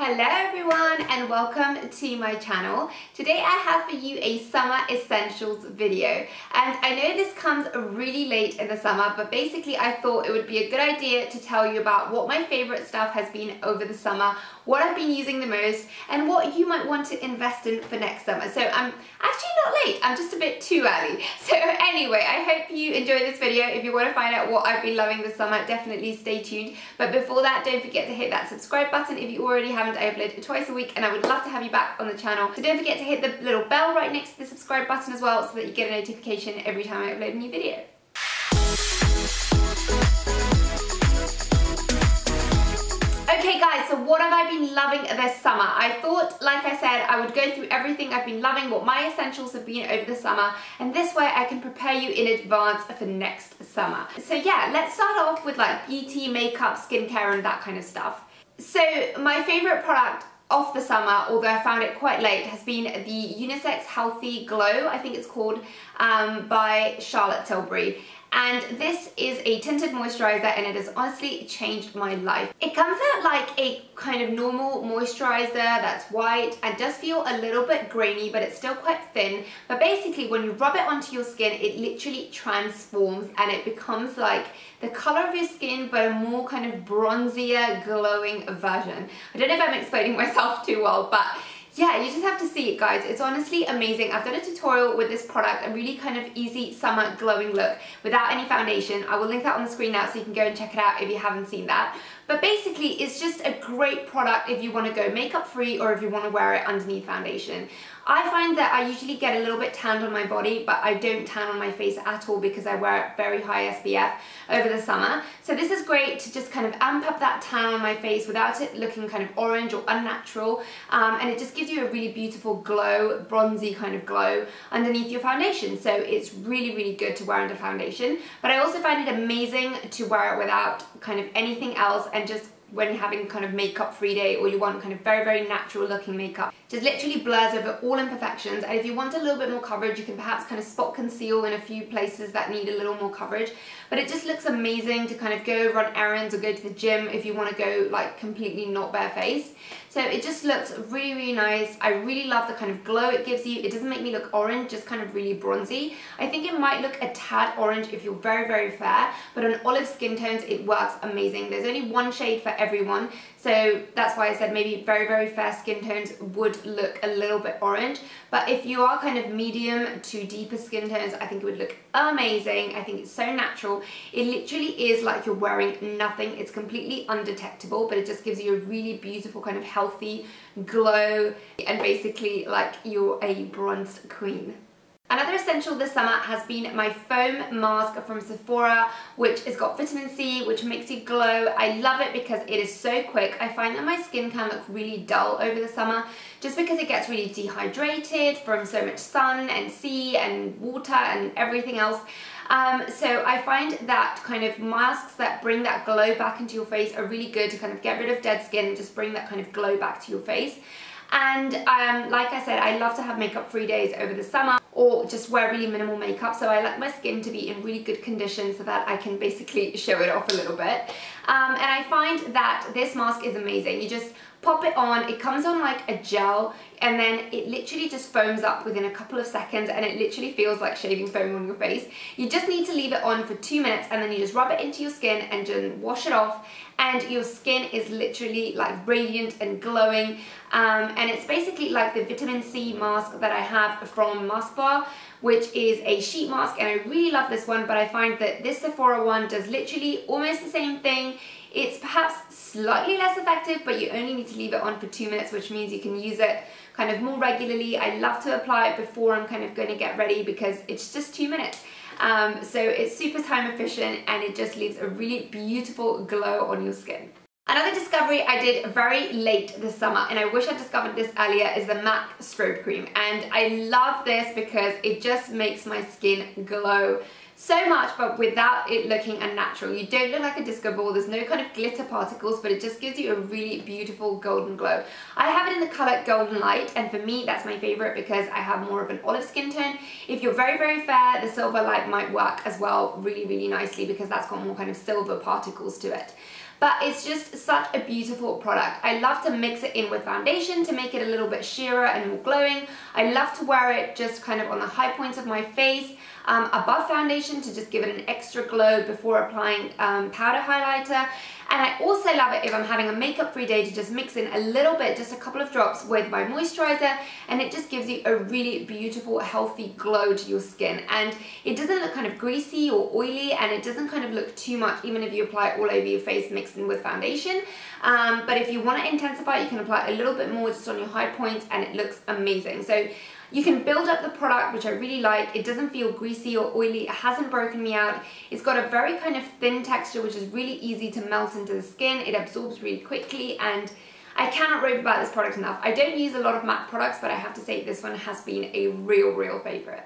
Hello everyone and welcome to my channel. Today I have for you a summer essentials video, and I know this comes really late in the summer, but basically I thought it would be a good idea to tell you about what my favorite stuff has been over the summer, what I've been using the most, and what you might want to invest in for next summer. So I'm actually not late, I'm just a bit too early. So anyway, I hope you enjoy this video. If you want to find out what I've been loving this summer, definitely stay tuned. But before that, don't forget to hit that subscribe button if you already haven't. I upload twice a week and I would love to have you back on the channel. So don't forget to hit the little bell right next to the subscribe button as well, so that you get a notification every time I upload a new video. Okay guys, so what have I been loving this summer? I thought, like I said, I would go through everything I've been loving, what my essentials have been over the summer, and this way I can prepare you in advance for next summer. So yeah, let's start off with like beauty, makeup, skincare and that kind of stuff. So my favorite product of the summer, although I found it quite late, has been the Unisex Healthy Glow, I think it's called, by Charlotte Tilbury. And this is a tinted moisturizer and it has honestly changed my life. It comes out like a kind of normal moisturizer that's white and does feel a little bit grainy, but it's still quite thin. But basically when you rub it onto your skin, it literally transforms and it becomes like the color of your skin, but a more kind of bronzier, glowing version. I don't know if I'm explaining myself too well, but yeah, you just have to see it, guys. It's honestly amazing. I've done a tutorial with this product, a really kind of easy summer glowing look without any foundation. I will link that on the screen now so you can go and check it out if you haven't seen that. But basically, it's just a great product if you want to go makeup free or if you want to wear it underneath foundation. I find that I usually get a little bit tanned on my body, but I don't tan on my face at all because I wear very high SPF over the summer. So this is great to just kind of amp up that tan on my face without it looking kind of orange or unnatural. And it just gives you a really beautiful glow, bronzy kind of glow underneath your foundation. So it's really, really good to wear under foundation. But I also find it amazing to wear it without kind of anything else, and just when you're having kind of makeup free day or you want kind of very, very natural looking makeup. Just literally blurs over all imperfections, and if you want a little bit more coverage, you can perhaps kind of spot conceal in a few places that need a little more coverage. But it just looks amazing to kind of go run errands or go to the gym if you want to go like completely not barefaced. So it just looks really, really nice. I really love the kind of glow it gives you. It doesn't make me look orange, just kind of really bronzy. I think it might look a tad orange if you're very, very fair, but on olive skin tones, it works amazing. There's only one shade for everyone. So that's why I said maybe very, very fair skin tones would look a little bit orange. But if you are kind of medium to deeper skin tones, I think it would look amazing. I think it's so natural. It literally is like you're wearing nothing. It's completely undetectable, but it just gives you a really beautiful kind of healthy glow, and basically like you're a bronzed queen. Another essential this summer has been my foam mask from Sephora, which has got vitamin C, which makes you glow. I love it because it is so quick. I find that my skin can look really dull over the summer just because it gets really dehydrated from so much sun and sea and water and everything else. So I find that kind of masks that bring that glow back into your face are really good to kind of get rid of dead skin and just bring that kind of glow back to your face. And like I said, I love to have makeup free days over the summer or just wear really minimal makeup, so I like my skin to be in really good condition so that I can basically show it off a little bit. And I find that this mask is amazing. You just pop it on, it comes on like a gel, and then it literally just foams up within a couple of seconds, and it literally feels like shaving foam on your face. You just need to leave it on for 2 minutes, and then you just rub it into your skin and just wash it off, and your skin is literally like radiant and glowing. And it's basically like the vitamin C mask that I have from Mask Bar, which is a sheet mask, and I really love this one, but I find that this Sephora one does literally almost the same thing. It's perhaps slightly less effective, but you only need to leave it on for 2 minutes, which means you can use it kind of more regularly. I love to apply it before I'm kind of going to get ready because it's just 2 minutes. So it's super time efficient and it just leaves a really beautiful glow on your skin. Another discovery I did very late this summer, and I wish I discovered this earlier, is the MAC Strobe Cream. And I love this because it just makes my skin glow so much, but without it looking unnatural. You don't look like a disco ball, there's no kind of glitter particles, but it just gives you a really beautiful golden glow. I have it in the color Golden Light, and for me that's my favorite because I have more of an olive skin tone. If you're very, very fair, the Silver Light might work as well really, really nicely because that's got more kind of silver particles to it. but it's just such a beautiful product. I love to mix it in with foundation to make it a little bit sheerer and more glowing. I love to wear it just kind of on the high points of my face, above foundation to just give it an extra glow before applying powder highlighter. And I also love it if I'm having a makeup-free day to just mix in a little bit, just a couple of drops with my moisturizer, and it just gives you a really beautiful, healthy glow to your skin. And it doesn't look kind of greasy or oily, and it doesn't kind of look too much, even if you apply it all over your face mixed in with foundation. But if you want to intensify, you can apply a little bit more just on your high points, and it looks amazing. So you can build up the product, which I really like. It doesn't feel greasy or oily. It hasn't broken me out. It's got a very kind of thin texture, which is really easy to melt into the skin. It absorbs really quickly, and I cannot rave about this product enough. I don't use a lot of matte products, but I have to say this one has been a real favorite.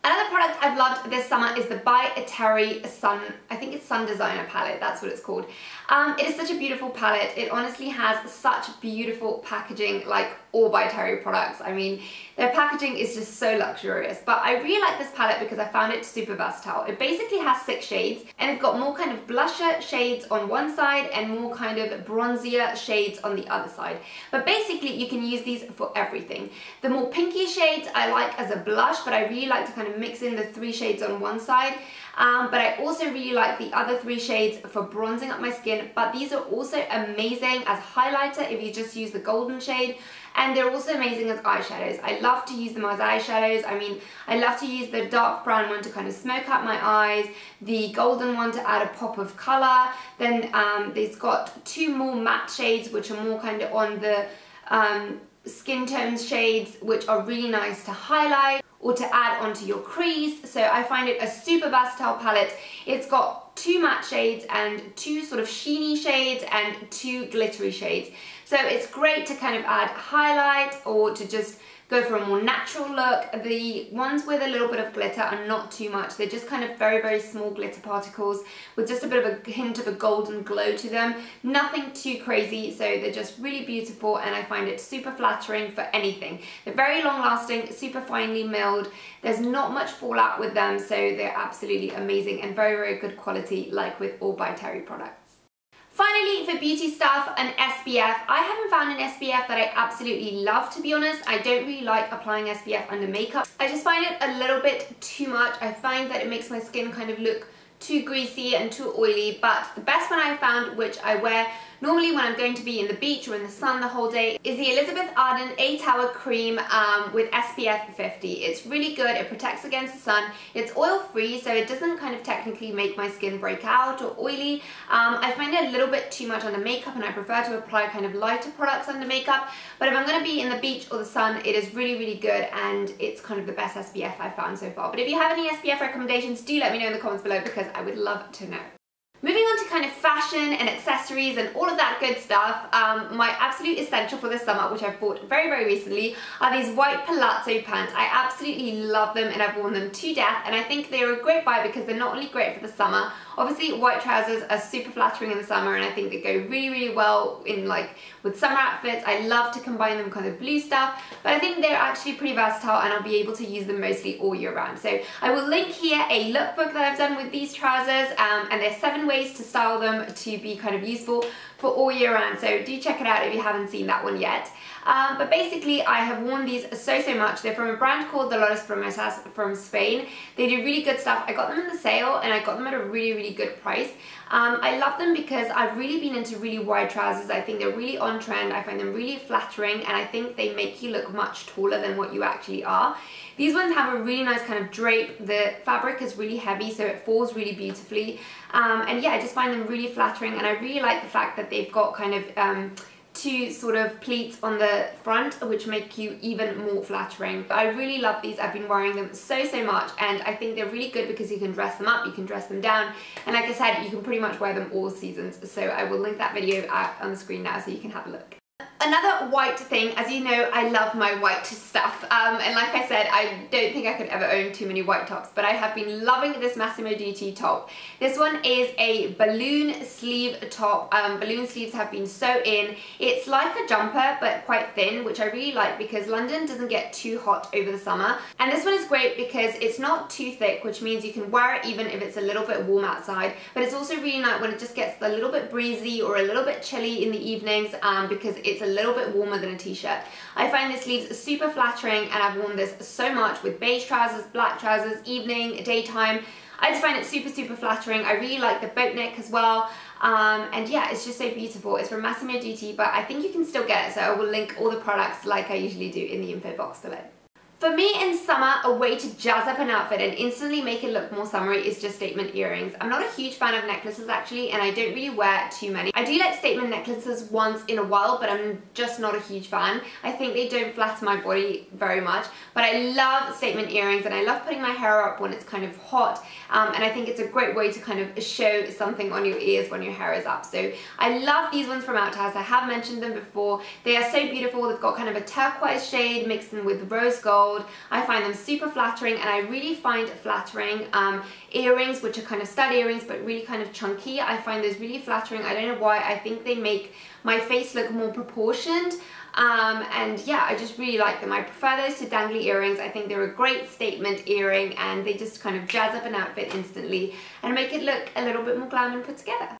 Another product I've loved this summer is the By Terry Sun, I think it's Sun Designer palette, that's what it's called. It is such a beautiful palette. It honestly has such beautiful packaging, like all By Terry products. I mean, their packaging is just so luxurious, but I really like this palette because I found it super versatile. It basically has 6 shades, and it's got more kind of blusher shades on one side and more kind of bronzier shades on the other side. But basically you can use these for everything. The more pinky shades I like as a blush, but I really like to kind of mix in the 3 shades on one side. But I also really like the other 3 shades for bronzing up my skin, but these are also amazing as highlighter if you just use the golden shade, and they're also amazing as eyeshadows. I love to use them as eyeshadows. I mean, I love to use the dark brown one to kind of smoke out my eyes, the golden one to add a pop of color, then it's got 2 more matte shades which are more kind of on the skin tone shades, which are really nice to highlight or to add onto your crease. So I find it a super versatile palette. It's got 2 matte shades and 2 sort of sheeny shades and 2 glittery shades. So it's great to kind of add highlight or to just go for a more natural look. The ones with a little bit of glitter are not too much. They're just kind of very small glitter particles with just a bit of a hint of a golden glow to them. Nothing too crazy, so they're just really beautiful, and I find it super flattering for anything. They're very long lasting, super finely milled. There's not much fallout with them, so they're absolutely amazing and very good quality, like with all By Terry products. Finally, for beauty stuff, an SPF. I haven't found an SPF that I absolutely love, to be honest. I don't really like applying SPF under makeup. I just find it a little bit too much. I find that it makes my skin kind of look too greasy and too oily, but the best one I found, which I wear normally when I'm going to be in the beach or in the sun the whole day, is the Elizabeth Arden 8-Hour Cream with SPF 50. It's really good. It protects against the sun. It's oil-free, so it doesn't kind of technically make my skin break out or oily. I find it a little bit too much under makeup, and I prefer to apply kind of lighter products under makeup. But if I'm going to be in the beach or the sun, it is really good, and it's kind of the best SPF I've found so far. But if you have any SPF recommendations, do let me know in the comments below, because I would love to know. Moving on to kind of fashion and accessories and all of that good stuff, my absolute essential for this summer, which I've bought very recently, are these white Palazzo pants. I absolutely love them, and I've worn them to death, and I think they're a great buy because they're not only great for the summer. Obviously, white trousers are super flattering in the summer, and I think they go really well in with summer outfits. I love to combine them with kind of blue stuff, but I think they're actually pretty versatile, and I'll be able to use them mostly all year round. So I will link here a lookbook that I've done with these trousers, and there's 7 ways to style them to be kind of useful for all year round. So do check it out if you haven't seen that one yet. But basically, I have worn these so much. They're from a brand called the Los Promesas from Spain. They do really good stuff. I got them in the sale, and I got them at a really good price. I love them because I've really been into really wide trousers. I think they're really on trend. I find them really flattering, and I think they make you look much taller than what you actually are. These ones have a really nice kind of drape. The fabric is really heavy, so it falls really beautifully. And yeah, I just find them really flattering, and I really like the fact that they've got kind of 2 sort of pleats on the front, which make you even more flattering. But I really love these. I've been wearing them so much, and I think they're really good because you can dress them up, you can dress them down, and like I said, you can pretty much wear them all seasons. So I will link that video out on the screen now so you can have a look. Another white thing, as you know, I love my white stuff, and like I said, I don't think I could ever own too many white tops, but I have been loving this Massimo Dutti top. This one is a balloon sleeve top. Balloon sleeves have been so in. It's like a jumper, but quite thin, which I really like because London doesn't get too hot over the summer. And this one is great because it's not too thick, which means you can wear it even if it's a little bit warm outside, but it's also really nice when it just gets a little bit breezy or a little bit chilly in the evenings, because it's a little bit warmer than a t-shirt. I find the sleeves super flattering, and I've worn this so much with beige trousers, black trousers, evening, daytime. I just find it super flattering. I really like the boat neck as well, and yeah, it's just so beautiful. It's from Massimo Dutti, but I think you can still get it, so I will link all the products like I usually do in the info box below. For me in summer, a way to jazz up an outfit and instantly make it look more summery is just statement earrings. I'm not a huge fan of necklaces actually, and I don't really wear too many. I do like statement necklaces once in a while, but I'm just not a huge fan. I think they don't flatter my body very much, but I love statement earrings, and I love putting my hair up when it's kind of hot, and I think it's a great way to kind of show something on your ears when your hair is up. So I love these ones from Outhouse. I have mentioned them before. They are so beautiful. They've got kind of a turquoise shade mixed in with rose gold. I find them super flattering, and I really find flattering earrings, which are kind of stud earrings but really kind of chunky. I find those really flattering. I don't know why. I think they make my face look more proportioned, and yeah, I just really like them. I prefer those to dangly earrings. I think they're a great statement earring, and they just kind of jazz up an outfit instantly and make it look a little bit more glam and put together.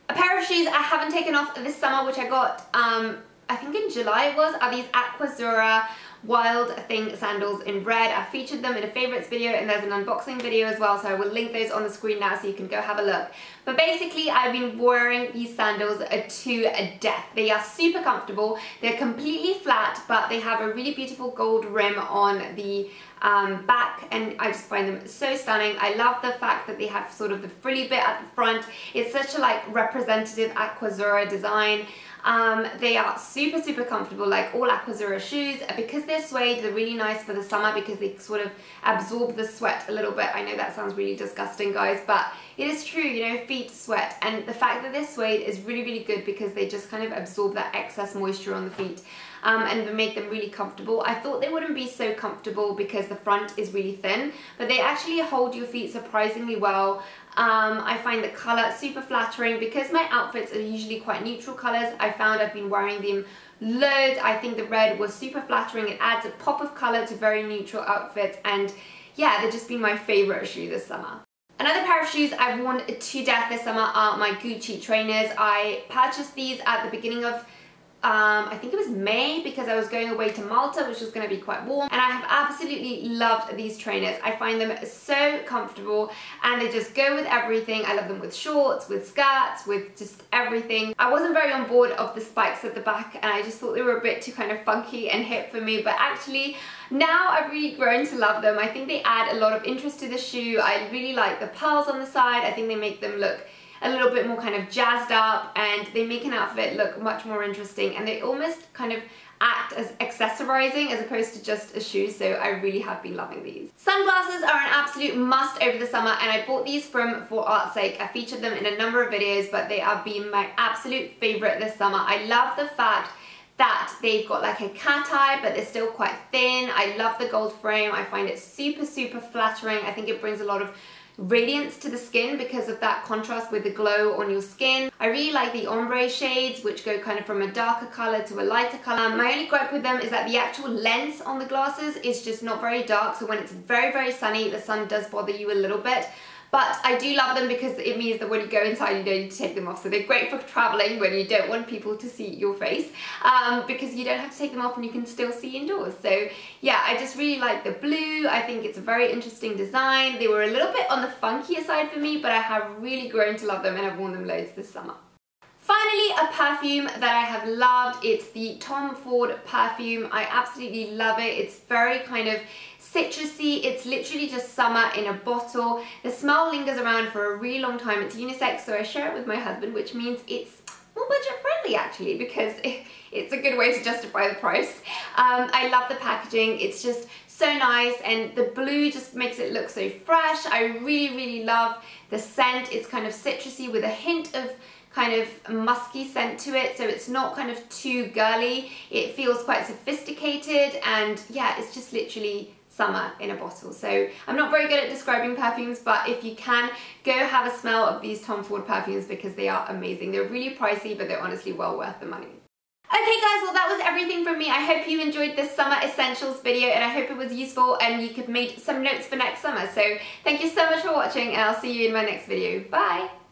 A pair of shoes I haven't taken off this summer, which I got I think in July it was, are these Aquazzura Wild Thing sandals in red. I featured them in a favorites video, and there's an unboxing video as well, so I will link those on the screen now so you can go have a look. But basically, I've been wearing these sandals to death. They are super comfortable. They're completely flat, but they have a really beautiful gold rim on the back, and I just find them so stunning. I love the fact that they have sort of the frilly bit at the front. It's such a like representative Aquazzura design. They are super comfortable, like all Aquazzura shoes. Because they're suede, they're really nice for the summer because they sort of absorb the sweat a little bit. I know that sounds really disgusting, guys, but it is true, you know, feet sweat, and the fact that they're suede is really good because they just kind of absorb that excess moisture on the feet, and make them really comfortable. I thought they wouldn't be so comfortable because the front is really thin, but they actually hold your feet surprisingly well. I find the colour super flattering. Because my outfits are usually quite neutral colours, I found I've been wearing them loads. I think the red was super flattering. It adds a pop of colour to very neutral outfits, and yeah, they've just been my favourite shoe this summer. Another pair of shoes I've worn to death this summer are my Gucci trainers. I purchased these at the beginning of I think it was May, because I was going away to Malta, which was going to be quite warm, and I have absolutely loved these trainers. I find them so comfortable, and they just go with everything. I love them with shorts, with skirts, with just everything. I wasn't very on board of the spikes at the back, and I just thought they were a bit too kind of funky and hip for me, but actually now I've really grown to love them. I think they add a lot of interest to the shoe. I really like the pearls on the side. I think they make them look a little bit more kind of jazzed up, and they make an outfit look much more interesting, and they almost kind of act as accessorizing as opposed to just a shoe, so I really have been loving these. Sunglasses are an absolute must over the summer, and I bought these from For Art's Sake. I featured them in a number of videos, but they have been my absolute favorite this summer. I love the fact that they've got like a cat eye, but they're still quite thin. I love the gold frame. I find it super flattering. I think it brings a lot of radiance to the skin because of that contrast with the glow on your skin. I really like the ombre shades, which go kind of from a darker color to a lighter color. My only gripe with them is that the actual lens on the glasses is just not very dark, so when it's very sunny, the sun does bother you a little bit. But I do love them because it means that when you go inside, you don't need to take them off. So they're great for traveling when you don't want people to see your face, because you don't have to take them off and you can still see indoors. So yeah, I just really like the blue. I think it's a very interesting design. They were a little bit on the funkier side for me, but I have really grown to love them, and I've worn them loads this summer. Finally, a perfume that I have loved. It's the Tom Ford perfume. I absolutely love it. It's very kind of citrusy. It's literally just summer in a bottle. The smell lingers around for a really long time. It's unisex, so I share it with my husband, which means it's more budget friendly actually, because it's a good way to justify the price. I love the packaging. It's just so nice, and the blue just makes it look so fresh. I really love the scent. It's kind of citrusy with a hint of kind of musky scent to it, so it's not kind of too girly. It feels quite sophisticated, and yeah, it's just literally summer in a bottle. So I'm not very good at describing perfumes, but if you can, go have a smell of these Tom Ford perfumes because they are amazing. They're really pricey, but they're honestly well worth the money. Okay guys, well that was everything from me. I hope you enjoyed this summer essentials video, and I hope it was useful and you could make some notes for next summer. So thank you so much for watching, and I'll see you in my next video. Bye!